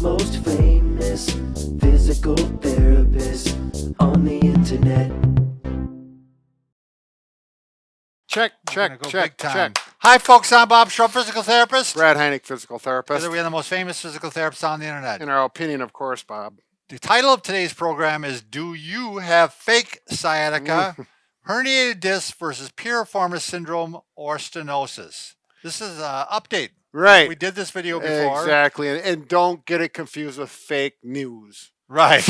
most famous physical therapist on the internet. Check. Hi, folks. I'm Bob Shaw, physical therapist. Brad Heineck, physical therapist. Together we are the most famous physical therapists on the internet. In our opinion, of course, Bob. The title of today's program is Do You Have Fake Sciatica, Herniated Disc versus Piriformis Syndrome or Stenosis? This is an update. Right. We did this video before. Exactly. And don't get it confused with fake news. Right.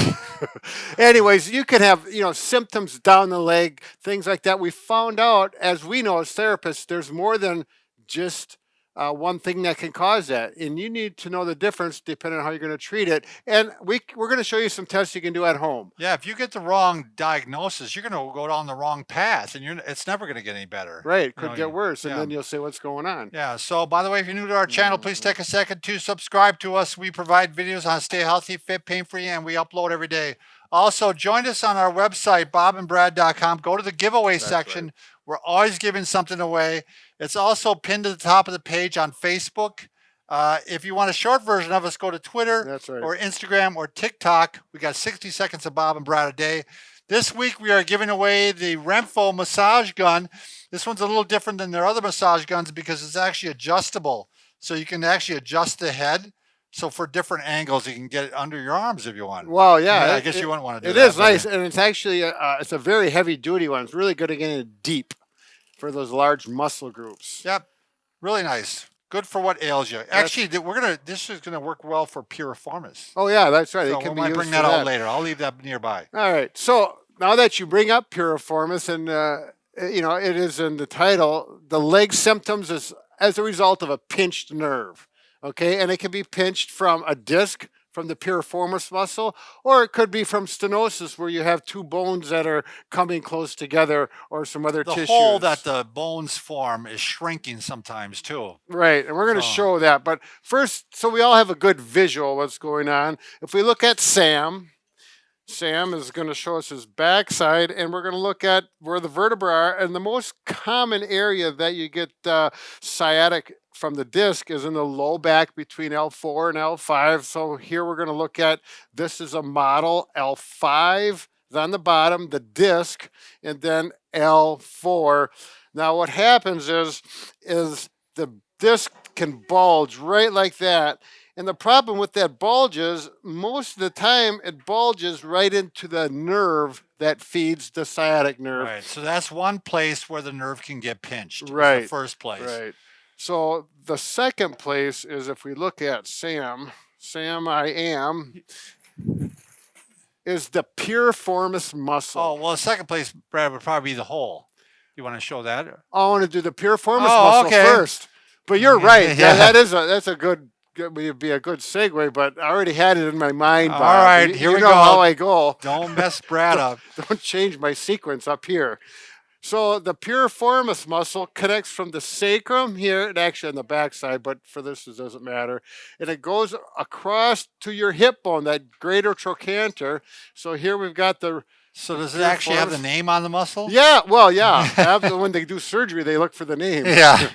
Anyways, you can have, symptoms down the leg, things like that. We found out, as we know as therapists, there's more than just one thing that can cause that. And you need to know the difference depending on how you're going to treat it. And we're going to show you some tests you can do at home. Yeah, if you get the wrong diagnosis, you're going to go down the wrong path, and it's never going to get any better. Right. It could get worse, and then you'll say, what's going on? Yeah. So, by the way, if you're new to our channel, please take a second to subscribe to us. We provide videos on stay healthy, fit, pain-free, and we upload every day. Also, join us on our website, bobandbrad.com. Go to the giveaway section. Right. We're always giving something away. It's also pinned to the top of the page on Facebook. If you want a short version of us, go to Twitter or Instagram or TikTok. We got 60 seconds of Bob and Brad a day. This week, we are giving away the Renpho massage gun. This one's a little different than their other massage guns because it's actually adjustable. So you can actually adjust the head. So for different angles, you can get it under your arms if you want. Well, yeah. I guess you wouldn't want to do that. It is nice, but and it's actually it's a very heavy-duty one. It's really good at getting it deep for those large muscle groups. Yep, really nice. Good for what ails you. Actually, this is gonna work well for piriformis. Oh yeah, that's right. So it can we might bring that out later. I'll leave that nearby. All right. So now that you bring up piriformis, and it is in the title, the leg symptoms is as a result of a pinched nerve. Okay, and it can be pinched from a disc, from the piriformis muscle, or it could be from stenosis where you have two bones that are coming close together, or some other tissues. The hole that the bones form is shrinking sometimes too. Right, and we're going to show that. But first, so we all have a good visual of what's going on. If we look at Sam is going to show us his backside, and we're going to look at where the vertebrae are. And the most common area that you get sciatic from the disc is in the low back between L4 and L5. So here we're going to look at, this is a model. L5 is on the bottom, the disc, and then L4. Now what happens is the disc can bulge right like that. And the problem with that bulge is most of the time it bulges right into the nerve that feeds the sciatic nerve. Right. So that's one place where the nerve can get pinched. Right. The first place. Right. So the second place is, if we look at Sam is the piriformis muscle. Oh, well, the second place, Brad, would probably be the hole. You want to show that? I want to do the piriformis muscle first. But you're right. Yeah, that's a good. Would be a good segue, but I already had it in my mind. Bob. All right, here we go. You know how I go. Don't mess Brad up. Don't change my sequence up here. So the piriformis muscle connects from the sacrum here, and actually on the backside, but for this it doesn't matter. And it goes across to your hip bone, that greater trochanter. So here we've got the. So does it actually have the name on the muscle? Yeah, well, yeah. When they do surgery, they look for the name. Yeah.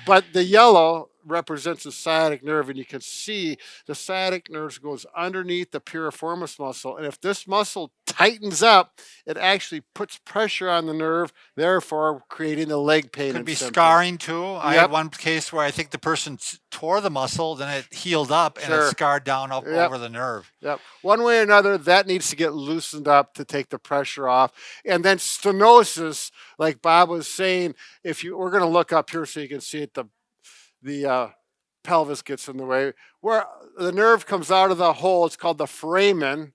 But the yellow represents the sciatic nerve, and you can see the sciatic nerve goes underneath the piriformis muscle. And if this muscle tightens up, it actually puts pressure on the nerve, therefore creating the leg pain. Could be scarring too. I had one case where I think the person tore the muscle, then it healed up and it scarred down over the nerve. Yep. One way or another, that needs to get loosened up to take the pressure off. And then stenosis, like Bob was saying, we're going to look up here so you can see it. The pelvis gets in the way. Where the nerve comes out of the hole, it's called the foramen,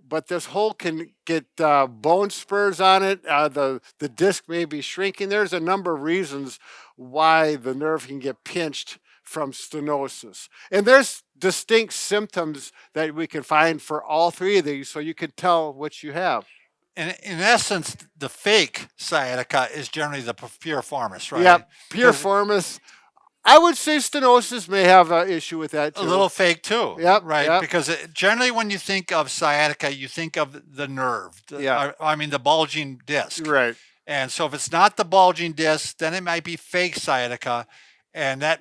but this hole can get bone spurs on it. The disc may be shrinking. There's a number of reasons why the nerve can get pinched from stenosis. And there's distinct symptoms that we can find for all three of these, so you can tell which you have. And in essence, the fake sciatica is generally the piriformis, right? Yeah, piriformis. I would say stenosis may have an issue with that too. A little fake too. Yep. Right. Yep. Because generally when you think of sciatica, you think of the nerve. The bulging disc. Right. And so if it's not the bulging disc, then it might be fake sciatica. And that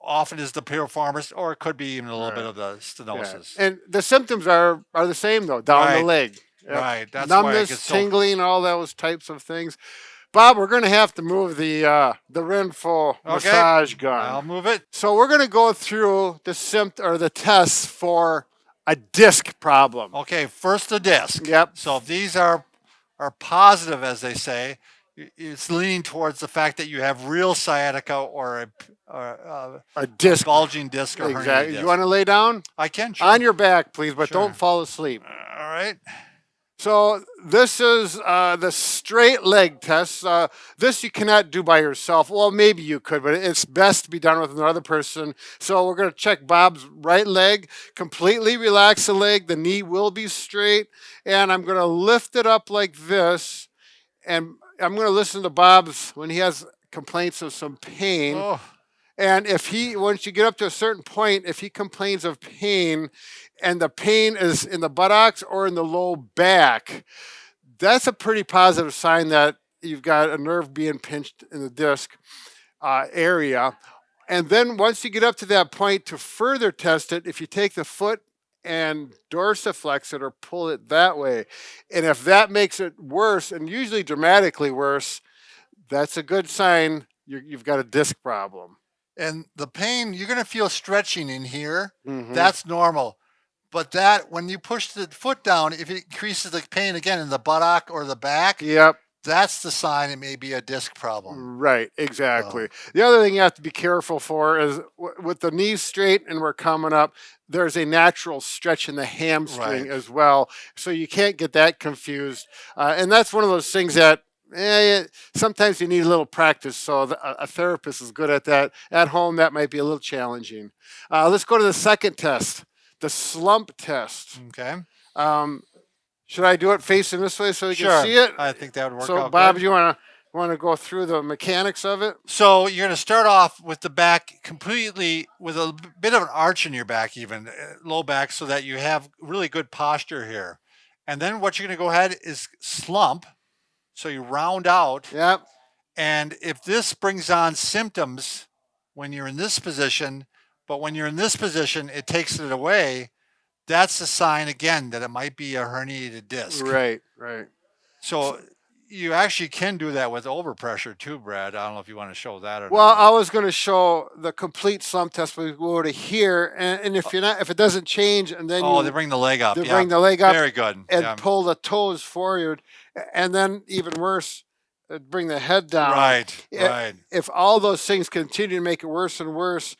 often is the piriformis, or it could be even a little bit of the stenosis. And the symptoms are the same though, down the leg. Right. That's numbness, why it gets tingling, all those types of things. Bob, we're going to have to move the Renpho massage gun. I'll move it. So we're going to go through the tests for a disc problem. Okay, first the disc. Yep. So if these are positive, as they say, it's leaning towards the fact that you have real sciatica or a disc, bulging disc or exactly. herniated disc. You want to lay down? I can. Sure. On your back, please, but don't fall asleep. All right. So this is the straight leg test. This you cannot do by yourself. Well, maybe you could, but it's best to be done with another person. So we're going to check Bob's right leg, completely relax the leg. The knee will be straight. And I'm going to lift it up like this. And I'm going to listen to Bob's when he has complaints of some pain. Oh. And once you get up to a certain point, if he complains of pain and the pain is in the buttocks or in the low back, that's a pretty positive sign that you've got a nerve being pinched in the disc area. And then once you get up to that point to further test it, if you take the foot and dorsiflex it or pull it that way, and if that makes it worse, and usually dramatically worse, that's a good sign you've got a disc problem. And the pain, you're going to feel stretching in here. Mm-hmm. That's normal. But that, when you push the foot down, if it increases the pain again in the buttock or the back, yep, that's the sign it may be a disc problem. Right, exactly. The other thing you have to be careful for is with the knees straight and we're coming up, there's a natural stretch in the hamstring as well. So you can't get that confused. And that's one of those things that sometimes you need a little practice, so a therapist is good at that. At home, that might be a little challenging. Let's go to the second test, the slump test. Okay. Should I do it facing this way so you can see it? I think that would work out. So, Bob, do you want to go through the mechanics of it? So you're going to start off with the back completely with a bit of an arch in your back, even low back, so that you have really good posture here. And then what you're going to go ahead is slump. So you round out. Yep. And if this brings on symptoms when you're in this position, but when you're in this position, it takes it away, that's a sign, again, that it might be a herniated disc. Right. So you actually can do that with overpressure too, Brad. I don't know if you want to show that or well, not. I was going to show the complete slump test. We go to here, and if it doesn't change, and then they bring the leg up. They bring the leg up. Very good. And pull the toes forward, and then even worse, bring the head down. Right. If all those things continue to make it worse and worse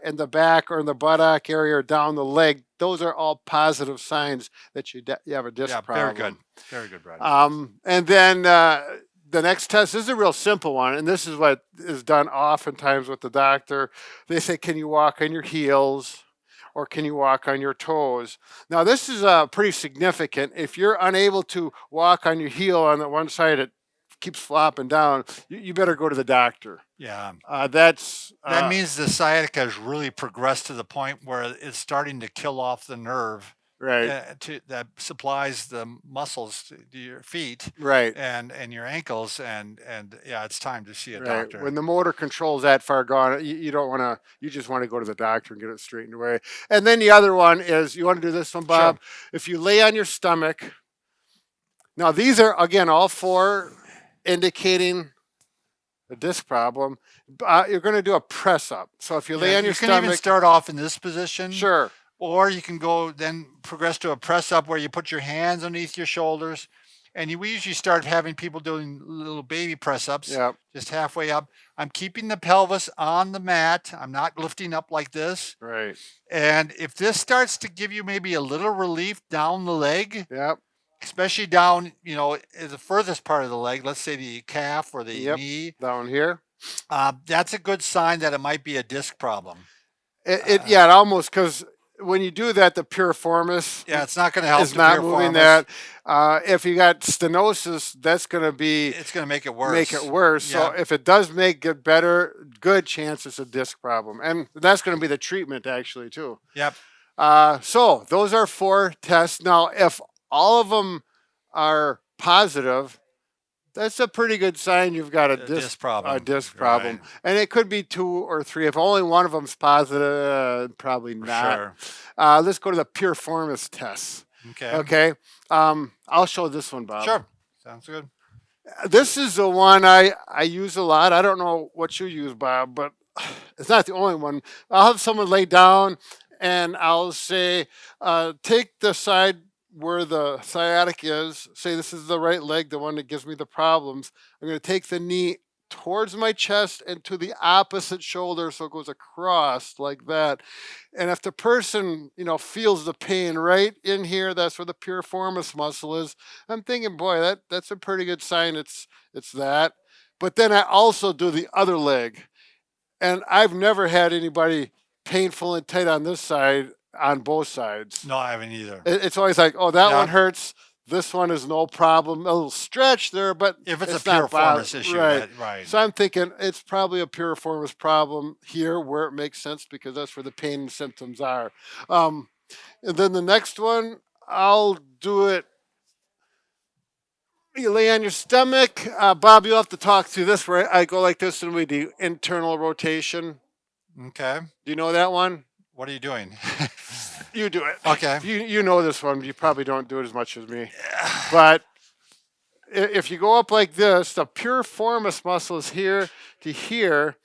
in the back or in the buttock area or down the leg, those are all positive signs that you have a disc problem. Very good, Brad. And then the next test is a real simple one, and this is what is done oftentimes with the doctor. They say, can you walk on your heels? Or can you walk on your toes? Now, this is pretty significant. If you're unable to walk on your heel on the one side, it keeps flopping down, you better go to the doctor. Yeah. That means the sciatica has really progressed to the point where it's starting to kill off the nerve that supplies the muscles to your feet and your ankles, and it's time to see a doctor. When the motor control's that far gone, you don't want to, you just want to go to the doctor and get it straightened away. And then the other one is, you want to do this one, Bob? Sure. If you lay on your stomach, now these are, again, all four indicating a disc problem. You're going to do a press up. So if you lay on your stomach, you can even start off in this position. Sure. Or you can then progress to a press up where you put your hands underneath your shoulders. And we usually start having people doing little baby press ups, just halfway up. I'm keeping the pelvis on the mat. I'm not lifting up like this. Right. And if this starts to give you maybe a little relief down the leg, especially down, the furthest part of the leg, let's say the calf or the knee. Down here. That's a good sign that it might be a disc problem. It almost, because when you do that, the piriformis it's not going to help. It's not moving that. If you got stenosis, that's going to be... It's going to make it worse. So if it does make it better, good chance it's a disc problem. And that's going to be the treatment, actually, too. Yep. So those are 4 tests. Now, if all of them are positive, That's a pretty good sign you've got a disc problem. Right. And it could be 2 or 3. If only one of them's positive, probably not. Sure. Let's go to the Piriformis Tests. Okay. Okay. I'll show this one, Bob. Sure. Sounds good. This is the one I use a lot. I don't know what you use, Bob, but it's not the only one. I'll have someone lay down and I'll say, take the side where the sciatica is. Say this is the right leg, the one that gives me the problems. I'm going to take the knee towards my chest and to the opposite shoulder so it goes across like that. And if the person, feels the pain right in here, that's where the piriformis muscle is. I'm thinking, boy, that's a pretty good sign it's that. But then I also do the other leg. And I've never had anybody painful and tight on this side on both sides. No, I haven't either. It's always like, oh, that one hurts. This one is no problem. A little stretch there, but if it's a piriformis issue, right. So I'm thinking it's probably a piriformis problem here where it makes sense because that's where the pain and symptoms are. And then the next one, I'll do it. You lay on your stomach. Bob, you'll have to talk through this where I go like this and we do internal rotation. Okay. Do you know that one? What are you doing? You do it. Okay. You know this one. You probably don't do it as much as me. But if you go up like this, the piriformis muscle is here to here.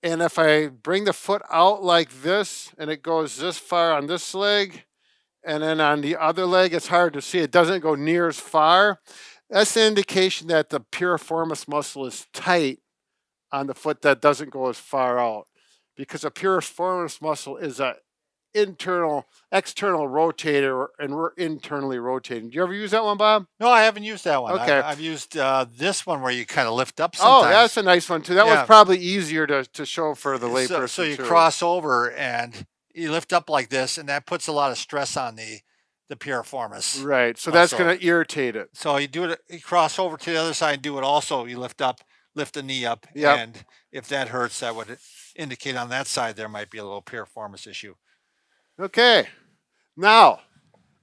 And if I bring the foot out like this and it goes this far on this leg, and then on the other leg, it's hard to see. It doesn't go near as far. That's an indication that the piriformis muscle is tight on the foot that doesn't go as far out. Because a piriformis muscle is a external rotator, and we're internally rotating. Do you ever use that one, Bob? No, I haven't used that one. Okay. I've used this one where you kind of lift up sometimes. Oh, that's a nice one, too. That one's probably easier to show for the layperson, So you cross over and you lift up like this, and that puts a lot of stress on the piriformis. Right. So that's going to irritate it. So you do it, you cross over to the other side and do it also. You lift the knee up. Yep. And if that hurts, that would indicate on that side there might be a little piriformis issue. Okay. Now,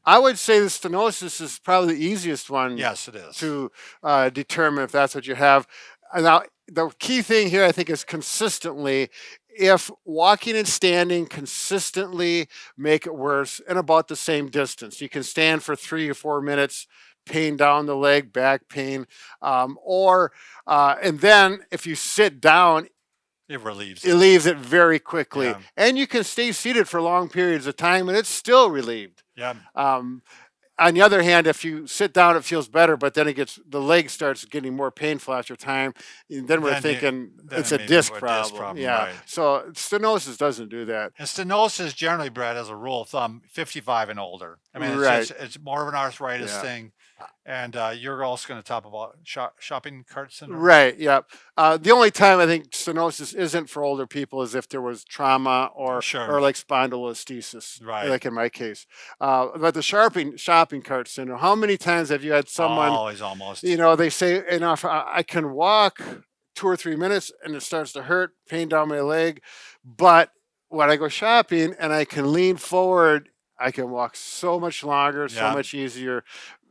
I would say the stenosis is probably the easiest one. Yes, it is. To determine if that's what you have. Now, the key thing here, I think, is consistently. If walking and standing consistently make it worse in about the same distance, you can stand for 3 or 4 minutes, pain down the leg, back pain, and then if you sit down, it relieves it very quickly. Yeah. And you can stay seated for long periods of time and it's still relieved. Yeah. On the other hand, if you sit down, it feels better, but then the leg starts getting more painful after time. And then we're thinking it's a disc problem. Yeah. Right. So stenosis doesn't do that. And stenosis generally, Brad, as a rule of thumb, 55 and older. I mean, it's more of an arthritis thing. And you're also going to talk about shopping cart syndrome. Right. Yeah. The only time I think stenosis isn't for older people is if there was trauma or like spondylolisthesis, right? Like in my case. But the shopping cart syndrome. How many times have you had someone? Always, almost. They say, if I can walk 2 or 3 minutes and it starts to hurt, pain down my leg, but when I go shopping and I can lean forward, I can walk so much longer, so much easier.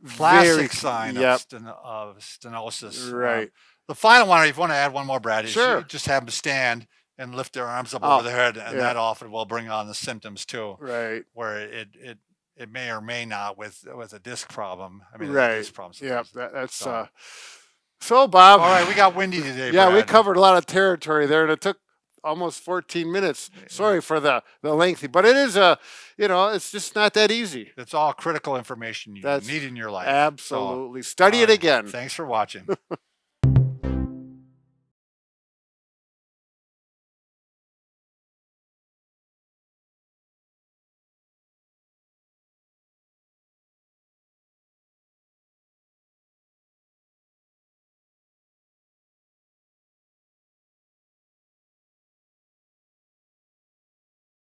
Classic sign of stenosis. Right. The final one, if you want to add one more, Brad, is you just have them stand and lift their arms up over their head, and that often will bring on the symptoms too. Right. Where it may or may not with a disc problem. I mean, right. Disc problems. Yeah, that's so Bob. All right, we got windy today. Yeah, Brad. we covered a lot of territory there, and it took almost 14 minutes. Sorry for the lengthy, but it is it's just not that easy. It's all critical information you need in your life. Absolutely. Study it again. Thanks for watching.